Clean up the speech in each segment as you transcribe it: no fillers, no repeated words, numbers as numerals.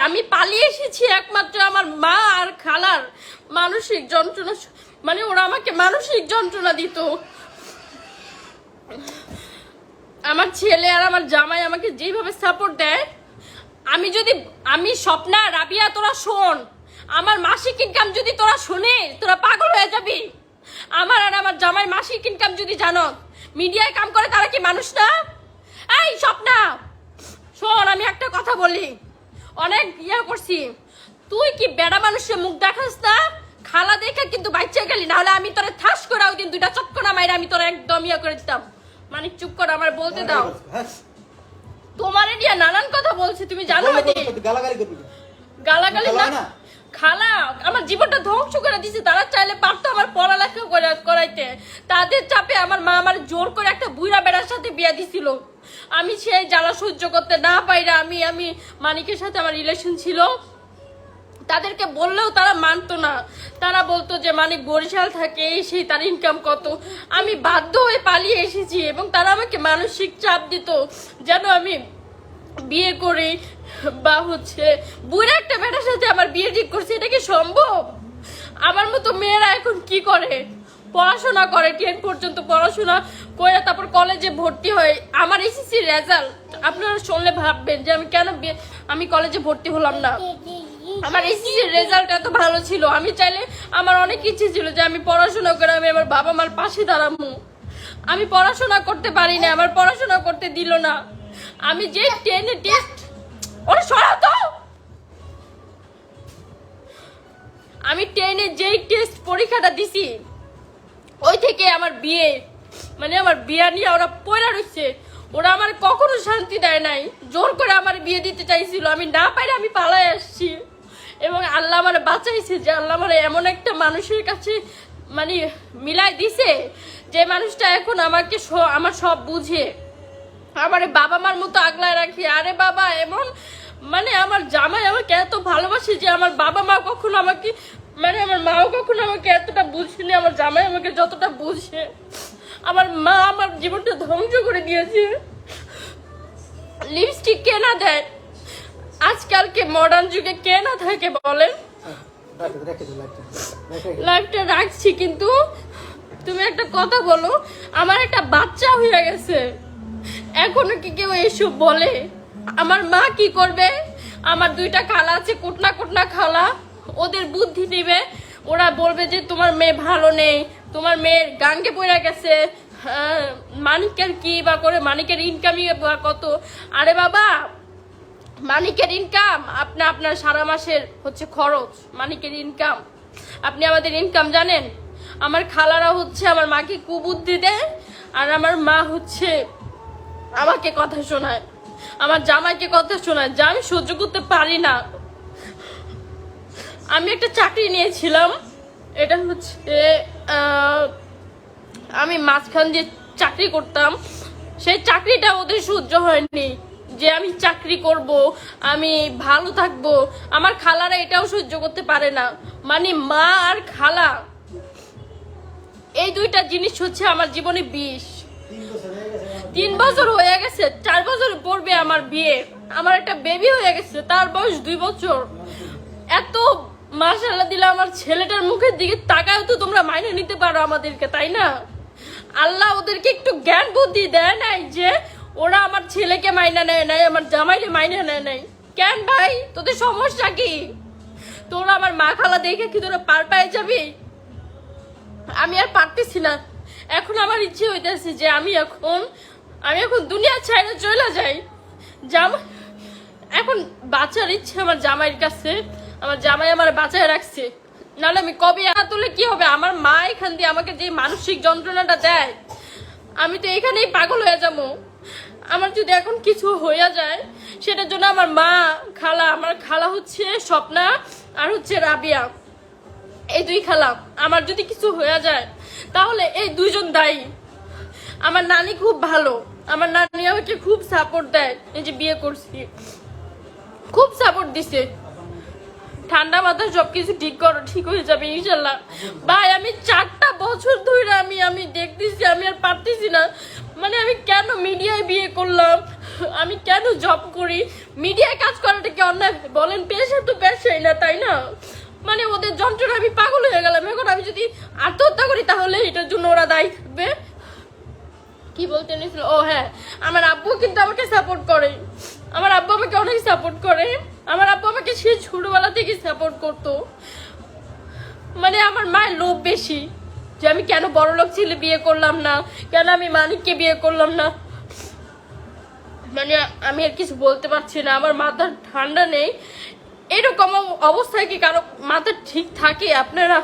আমি পালিয়ে এসেছি একমাত্র আমার মা আর খালার মানসিক যন্ত্রণা, মানে ওরা আমাকে মানসিক যন্ত্রণা দিত। আমার ছেলে আর আমার জামাই আমাকে যেভাবে সাপোর্ট দেয়, আমি স্বপ্না রাবিয়া তোরা শোন, আমার মাসিক ইনকাম যদি তোরা শুনে তোরা পাগল হয়ে যাবি। আমার আর আমার জামাই মাসিক ইনকাম যদি জানো, মিডিয়ায় কাম করে তারা কি মানুষ না? এই স্বপ্না শোন, আমি একটা কথা বলি, অনেক ইয়া করছি, তুই কি বেড়া মানুষের মুখ দেখাস না? খালা দেখে কিন্তু বাচ্চা গেলি, নাহলে আমি তোরা ঠাস করে ওই দিন দুইটা চটকনা মাইরা আমি তোরা একদম ইয়া করে দিতাম। মানে চুপ করে আমার বলতে দাও। তোমার নিয়ে নানান কথা বলছি, তুমি জানো গালাগালি না। খালা আমার জীবনটা ধ্বংস করে দিছে, তারা চাইলে পারতো আমার পড়ালেখা করাইতে, তাদের চাপে আমার মা আমার জোর করে একটা বুইড়া বেড়ার সাথে বিয়ে দিছিল। আমি সেই জ্বালা সহ্য করতে না পাইরা আমি মানিকের সাথে আমার রিলেশন ছিল, তাদেরকে বললেও তারা মানতো না। তারা বলতো যে মানিক বরিশাল থাকে, সেই তার ইনকাম কত। আমি বাধ্য হয়ে পালিয়ে এসেছি এবং তারা আমাকে মানসিক চাপ দিত যেন আমি বিয়ে করি, বা বুড়া একটা মেয়েটার সাথে আমার বিয়ে ঠিক করছে। এটা কি সম্ভব? আমার মতো মেয়েরা এখন কি করে? পড়াশোনা করে, 10 পর্যন্ত পড়াশোনা করে তারপর কলেজে ভর্তি হয়। আমার এসএসসি রেজাল্ট আপনারা শুনলে ভাববেন যে আমি কলেজে ভর্তি হলাম না। আমার এসএসসি রেজাল্ট এত ভালো ছিল, আমি চাইলে আমার অনেক ইচ্ছে ছিল যে আমি পড়াশোনা করে আমি আমার বাবা মার পাশে দাঁড়াবো। আমি পড়াশোনা করতে পারি না, আমার পড়াশোনা করতে দিল না। আমি যে 10 টেস্ট আমি 10 যেই টেস্ট পরীক্ষাটা দিছি, ওই থেকে আমার বিয়ে, মানে আমার বিয়ে নিয়ে ওরা পয়লা রয়েছে। ওরা আমার কখনো শান্তি দেয় নাই, জোর করে আমার বিয়ে দিতে চাইছিল। আমি না পাইলে আমি পালাই আসছি এবং আল্লাহ আমার বাঁচাইছে, যে আল্লাহ আমার এমন একটা মানুষের কাছে মানে মিলাই দিছে, যে মানুষটা এখন আমাকে আমার সব বুঝে, আমার বাবা মার মতো আগলায় রাখি। আরে বাবা, এমন মানে আমার জামাই আমাকে এত ভালোবাসে যে আমার বাবা মা কখনো আমাকে, মানে আমার মাও কখনো আমাকে এতটা বুঝেনি, আমার জামাই আমাকে যতটা বুঝে। আমার মা আমার জীবনটা ধ্বংস করে দিয়েছে। লিপস্টিক কে না দেয় আজকালকে মডার্ন যুগে? কে না থাকে বলেন? লাইফটা রাখছি, কিন্তু তুমি একটা কথা বলো, আমার একটা বাচ্চা হয়ে গেছে, এখনো কি কেউ এসব বলে? আমার মা কি করবে? আমার 2টা খালা আছে, কোটনা কোটনা খালা, ওদের বুদ্ধি দিবে। ওরা বলবে যে তোমার মেয়ে ভালো নেই, তোমার মেয়ের গাঙ্গে পড়ে গেছে, মানিকের কি বা করে, মানিকের ইনকামই বা কত। আরে বাবা, মানিকের ইনকাম আপনার সারা মাসের খরচ। মানিকের ইনকাম, আপনি আমাদের ইনকাম জানেন? আমার খালারা আমার মাকে কুবুদ্ধি দেয়, আর আমার মা আমাকে কথা শোনায়, আমার জামাইকে কথা শোনায়, যা আমি সহ্য করতে পারি না। আমি একটা চাকরি নিয়েছিলাম, এটা আমি মাঝখান দিয়ে চাকরি করতাম, সেই চাকরিটা ওদের সহ্য হয়নি যে আমি চাকরি করব, আমি ভালো থাকবো। আমার খালারা এটাও সহ্য করতে পারে না। মানে মা আর খালা, এই 2টা জিনিস আমার জীবনে বিষ। 3 বছর হয়ে গেছে, 4 বছর পড়বে আমার বিয়ে, আমার একটা বেবি হয়ে গেছে, তার বয়স 2 বছর। এত মাশাআল্লাহ দিলে আমার ছেলেটার মুখের দিকে তাকায় তো তোমরা মাইনে নিতে পারো আমাদেরকে, তাই না? আল্লাহ ওদেরকে একটু জ্ঞান বুদ্ধি দেয় নাই যে ওরা আমার ছেলেকে মাইনা নেয় নাই, আমার জামাইকে মাইনা নেয় নাই। কেন ভাই, তোদের সমস্যা কি? তোরা আমার মা খালা দেখে কি তোরা পার পেয়ে যাবি? আমি আর পারতেছি না। এখন আমার ইচ্ছে হইতেছে যে আমি এখন দুনিয়া ছাইড়ে চলে যাই। এখন বাঁচার ইচ্ছে আমার জামাইয়ের কাছে, আমার জামাই আমার বাঁচায় রাখছে, নাহলে আমি কবে তুলে কি হবে? আমার মা এখান দিয়ে আমাকে যে মানসিক যন্ত্রণাটা দেয়, আমি তো এখানেই পাগল হয়ে যাবো। আমার যদি এখন কিছু হয়ে যায়, সেটার জন্য আমার মা খালা, আমার খালা স্বপ্না আর রাবিয়া, এই 2 খালা, আমার যদি কিছু হয়ে যায় তাহলে এই 2 জন দায়ী। আমার নানি খুব ভালো, আমার নানি আমাকে খুব সাপোর্ট দেয়, এই যে বিয়ে করছি খুব সাপোর্ট দিছে, ঠান্ডা মাথায় সবকিছু ঠিক করো, ঠিক হয়ে যাবে ইনশাল্লাহ। ভাই আমি 4টা বছর ধরে আমি দেখতেছি, আমি আর পারতেছি না। মানে আমি কেন মিডিয়ায় বিয়ে করলাম, আমি কেন জব করি, মিডিয়ায় কাজ করাটা কি অন্যায় বলেন? পেশা তো পেশাই না, তাই না? মানে ওদের যন্ত্রণা আমি পাগল হয়ে গেলাম। এখন আমি যদি আত্মহত্যা করি তাহলে এটার জন্য ওরা দায়ী থাকবে। কি বলতে নিয়েছিল? ও হ্যাঁ, আমার আব্বু কিন্তু আমাকে সাপোর্ট করে, আমার আব্বু আমাকে অনেক সাপোর্ট করে। আমার আব্বু আমাকে সেই ছোটবেলা থেকে সাপোর্ট করতো। মানে আমার মায়ের লোভ বেশি যে আমি কেন বড়লোক ছেলে বিয়ে করলাম না, কেন আমি মানিককে বিয়ে করলাম না। মানে আমি আর কিছু বলতে পারছি না, আমার মাথা ঠান্ডা নেই। এরকম অবস্থায় কি কারো মাথা ঠিক থাকে? আপনারা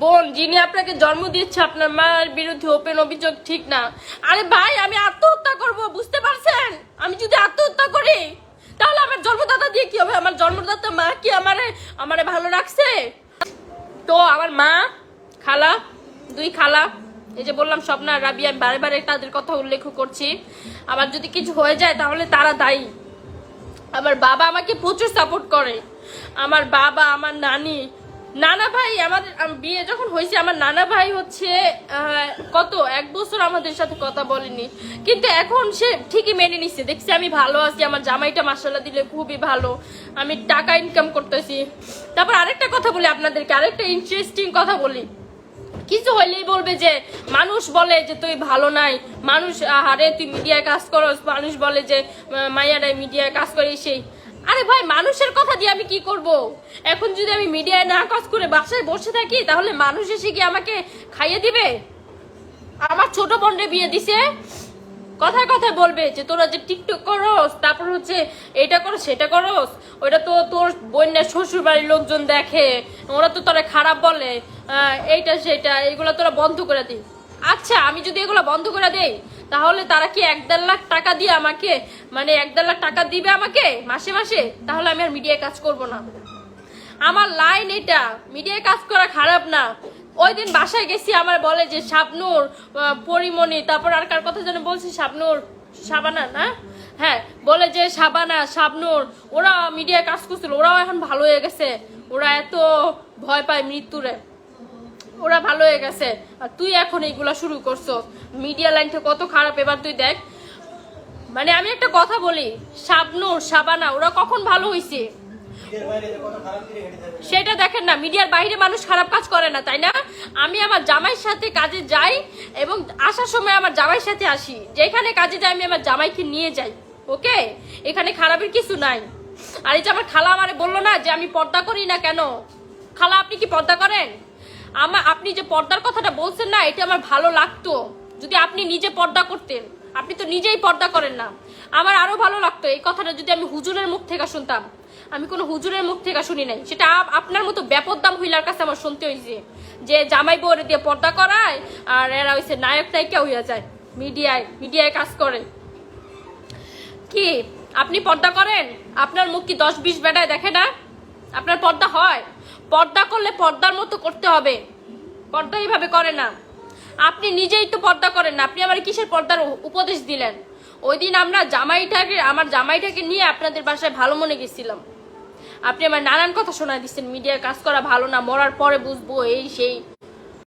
বোন যিনি আপনাকে জন্ম দিয়েছে, আপনার মায়ের বিরুদ্ধে ওপেন অভিযোগ ঠিক না। আরে ভাই আমি আত্মহত্যা করব, বুঝতে পারছেন? আমি যদি আত্মহত্যা করি তাহলে আমার জন্মদাতা দিয়ে কি হবে? আমার জন্মদাতা মা কি আমারে ভালো রাখছে? তো আমার মা, খালা, 2 খালা, এই যে বললাম স্বপ্না আর রাবি, আমি বারে বারে তাদের কথা উল্লেখ করছি। আমার যদি কিছু হয়ে যায় তাহলে তারা দায়ী। আমার বাবা আমাকে প্রচুর সাপোর্ট করে, আমার বাবা, আমার নানা ভাই। আমাদের বিয়ে যখন হয়েছে আমার নানা ভাই হচ্ছে কত 1 বছর আমাদের সাথে কথা বলেনি, কিন্তু এখন সে ঠিকই মেনে নিচ্ছে। দেখছি আমি ভালো আছি, আমার জামাইটা মাশাআল্লাহ দিলে খুবই ভালো, আমি টাকা ইনকাম করতেছি। তারপর আরেকটা কথা বলি আপনাদেরকে, আরেকটা ইন্টারেস্টিং কথা বলি। কিছু হইলেই বলবে যে মানুষ বলে যে তুই ভালো নাই, মানুষ হারে তুই মিডিয়ায় কাজ করস, মানুষ বলে যে মাইয়ারাই মিডিয়ায় কাজ করে সেই। আরে ভাই মানুষের কথা দিয়ে আমি কি করব? এখন যদি আমি মিডিয়ায় না কাজ করে বাসায় বসে থাকি তাহলে মানুষ এসে কি আমাকে খাইয়ে দিবে? আমার ছোট বোনরে বিয়ে দিছে, কথায় কথায় বলবে যে তোরা যে টিকটক করস, তারপর হচ্ছে এটা করো সেটা করস, ওইটা তো তোর বোনের শ্বশুর বাড়ির লোকজন দেখে, ওরা তো তোরা খারাপ বলে, এইটা সেটা, এগুলো তোরা বন্ধ করে দিই। আচ্ছা আমি যদি এগুলো বন্ধ করে দেই তাহলে তারা কি 1-1.5 লাখ টাকা দিয়ে আমাকে, মানে 1-1.5 লাখ টাকা দিবে আমাকে মাসে মাসে? তাহলে আমি আর মিডিয়ায় কাজ করব না। আমার লাইন এটা, মিডিয়ায় কাজ করা খারাপ না। ওই দিন বাসায় গেছি, আমার বলে যে শাবনূর, পরিমণি, তারপর আর কার কথা যেন বলছি, শাবনূর, শাবানা না, হ্যাঁ, বলে যে শাবানা, শাবনূর, ওরা মিডিয়ায় কাজ করছিল, ওরাও এখন ভালো হয়ে গেছে, ওরা এত ভয় পায় মৃত্যুরে, ওরা ভালো হয়ে গেছে। আর তুই এখন এইগুলা শুরু করছো, মিডিয়া লাইনটা কত খারাপ এবার তুই দেখ। মানে আমি একটা কথা বলি, শাবনূর, শাবানা ওরা কখন ভালো হয়েছে সেটা দেখেন না। মিডিয়ার বাইরে মানুষ খারাপ কাজ করে না, তাই না? আমি আমার জামাইয়ের সাথে কাজে যাই এবং আসার সময় আমার জামাইয়ের সাথে আসি, যেখানে কাজে যাই আমি আমার জামাইকে নিয়ে যাই। ওকে, এখানে খারাপের কিছু নাই। আর এই যে আমার খালা আমারে বললো না যে আমি পর্দা করি না কেন, খালা আপনি কি পর্দা করেন? আপনি যে পর্দার কথাটা বলছেন না, এটা আমার ভালো লাগতো যদি আপনি নিজে পর্দা করতেন। আপনি তো নিজেই পর্দা করেন না, আমার আরো ভালো লাগতো এই কথাটা যদি আমি হুজুরের মুখ থেকে শুনতাম। আমি কোনো হুজুরের মুখ থেকে শুনি নাই, সেটা আপনার মতো বেপরদাম হইলার কাছে আমার শুনতে হয়েছে যে জামাই বউরে দিয়ে পর্দা করায় আর এরা হয়েছে নায়ক নায়িকা হইয়া যায়, মিডিয়ায় কাজ করে। কি আপনি পর্দা করেন? আপনার মুখ কি 10-20 বেটায় দেখে না? আপনার পর্দা হয়? পর্দা করলে পর্দার মতো করতে হবে, পর্দা এইভাবে করে না। আপনি নিজেই তো পর্দা করেন না, আপনি আমার কিসের পর্দার উপদেশ দিলেন? ওই দিন আমরা আমার জামাইটাকে নিয়ে আপনাদের বাসায় ভালো মনে গেছিলাম, আপনি আমার নানান কথা শোনায় দিচ্ছেন, মিডিয়ার কাজ করা ভালো না, মরার পরে বুঝবো, এই সেই।